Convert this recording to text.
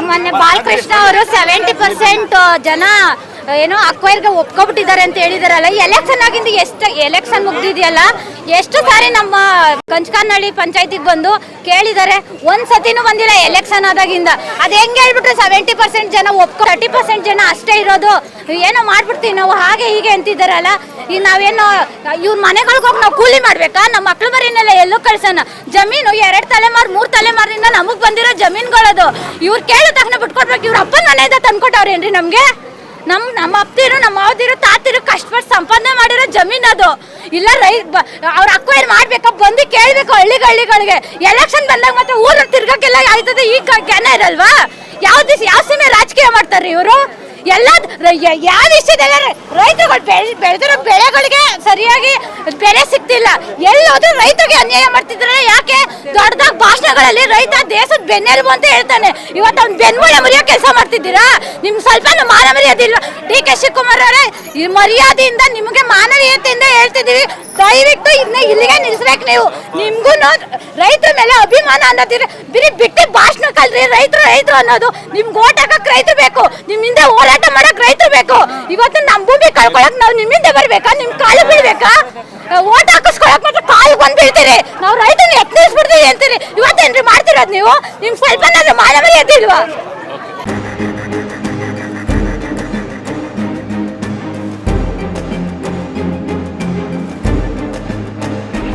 ಮೊನ್ನೆ ಬಾಲಕೃಷ್ಣ ಅವರು 70% ಜನ ಏನೋ ಅಕ್ವೈರ್ಗೆ ಒಪ್ಕೊಬಿಟ್ಟಿದ್ದಾರೆ ಅಂತ ಹೇಳಿದಾರಲ್ಲ. ಎಲೆಕ್ಷನ್ ಆಗಿಂದ ಎಷ್ಟು ಎಲೆಕ್ಷನ್ ಮುಗ್ದಿದೆಯಲ್ಲ, ಎಷ್ಟು ಸಾರಿ ನಮ್ಮ ಕಂಚಕನಹಳ್ಳಿ ಪಂಚಾಯತಿಗೆ ಬಂದು ಕೇಳಿದ್ದಾರೆ, ಒಂದ್ಸತಿನೂ ಬಂದಿಲ್ಲ ಎಲೆಕ್ಷನ್ ಆದಾಗಿಂದ. ಅದು ಹೆಂಗೆ ಹೇಳ್ಬಿಟ್ರೆ 70% ಜನ 30% ಜನ ಅಷ್ಟೇ ಇರೋದು, ಏನೋ ಮಾಡ್ಬಿಡ್ತೀವಿ ನಾವು ಹಾಗೆ ಹೀಗೆ ಅಂತಿದ್ದಾರಲ್ಲ. ಈಗ ನಾವೇನೋ ಇವ್ರ ಮನೆಗಳಿಗೆ ಹೋಗಿ ನಾವು ಕೂಲಿ ಮಾಡ್ಬೇಕಾ? ನಮ್ಮ ಮಕ್ಳು ಮರಿನೆಲ್ಲ ಎಲ್ಲೂ ಕಳ್ಸೋಣ. ಜಮೀನು 2 ತಲೆಮಾರು 3 ತಲೆಮಾರಿಂದ ನಮಗ್ ಬಂದಿರೋ ಜಮೀನುಗಳದು. ಇವ್ರು ಕೇಳಿದ ತಕ್ಷಣ ಬಿಟ್ಕೊಡ್ಬೇಕು. ಇವ್ರ ಅಪ್ಪನ ಮನೆಯಿಂದ ತಂದ್ಕೊಟ್ಟವ್ರೇನ್ರಿ ನಮ್ಗೆ? ನಮ್ಮ ಅಪ್ಪದಿರು ನಮ್ಮ ಮಾವದಿರು ತಾತಿರು ಕಷ್ಟಪಟ್ಟು ಸಂಪಾದನೆ ಮಾಡಿರೋ ಜಮೀನು ಅದು. ಇಲ್ಲ ಅವ್ರ ಅಕ್ವೈರ್ ಮಾಡ್ಬೇಕಾ? ಬಂದು ಕೇಳ್ಬೇಕು ಹಳ್ಳಿಗಳಿಗೆ. ಎಲೆಕ್ಷನ್ ಬಂದಾಗ ಮತ್ತೆ ಊರು ತಿರ್ಗಕ್ಕೆಲ್ಲ ಆಯ್ತದೆ. ಈಗ ಜ್ಞಾನ ಇರಲ್ವಾ? ಯಾವ ಸೀಮೆ ರಾಜಕೀಯ ಮಾಡ್ತಾರ್ರಿ ಇವರು? ಎಲ್ಲ ಯಾವ ವಿಷಯದಲ್ಲ ರೈತರುಗಳು ಬೆಳೆದಿರೋ ಬೆಳೆಗಳಿಗೆ ಸರಿಯಾಗಿ ಬೆಲೆ ಸಿಗ್ತಿಲ್ಲ. ಎಲ್ಲೋದ್ರೂ ರೈತರಿಗೆ ಅನ್ಯಾಯ ಮಾಡ್ತಿದ್ರೆ ಯಾಕೆ? ದೊಡ್ಡದಾಗಿ ಭಾಷಣಗಳಲ್ಲಿ ರೈತ ದೇಶದ ಬೆನ್ನೆಲುಬು ಅಂತ ಹೇಳ್ತಾನೆ. ಇವತ್ತು ಅವ್ನು ಬೆನ್ಮೂಳೆ ಮುರಿಯೋ ಕೆಲಸ ಮಾಡ್ತಿದ್ದೀರಾ? ನಿಮ್ಗೆ ಸ್ವಲ್ಪ ಮಾನ ಮರ್ಯಾದಿಲ್ಲ. ಡಿ ಕೆ ಶಿವಕುಮಾರ್ ಅವರೇ, ಈ ಮರ್ಯಾದೆಯಿಂದ ನಿಮಗೆ ಮಾನವೀಯತೆಯಿಂದ ಹೇಳ್ತಿದ್ದೀವಿ, ದಯವಿಟ್ಟು ಇದನ್ನ ಇಲ್ಲಿಗೆ ನಿಲ್ಸ್ಬೇಕು. ನೀವು ನಿಮ್ಗೂ ರೈತರ ಮೇಲೆ ಅಭಿಮಾನ ಅನ್ನೋದಿರ ಬಿರಿ ಬಿಟ್ಟು ಭಾಷಣ ಕಲ್ರಿ. ರೈತರು ಅನ್ನೋದು ನಿಮ್ಗೆ ಓಟ್ ಹಾಕಕ್ ರೈತರು ಬೇಕು, ನಿಮ್ಮಿಂದ ಹೋರಾಟ ಮಾಡಕ್ ರೈತರು ಬೇಕು. ಇವತ್ತು ನಮ್ಮ ಭೂಮಿ ಕಳ್ಕೊಳಕ್ ನಾವು ನಿಮ್ಮಿಂದ ಬರ್ಬೇಕಾ? ನಿಮ್ ಕಾಲು ಬೀಳ್ಬೇಕಾ? ಓಟ್ ಹಾಕಿಸ್ಕೊಳಕ್ ಮಾತ್ರ ಕಾಲು ಬಂದ್ ಬೀಳ್ತೀರಿ. ನಾವು ರೈತನ ಎತ್ನಿಸ್ಬಿಡ್ತೀವಿ ಅಂತೀರಿ. ಇವತ್ತೇನ್ರಿ ಮಾಡ್ತಿರೋದು ನೀವು? ನಿಮ್ ಸ್ವಲ್ಪ ಮಾನ ಮರ್ಯಾದೆ ಇಲ್ವಾ?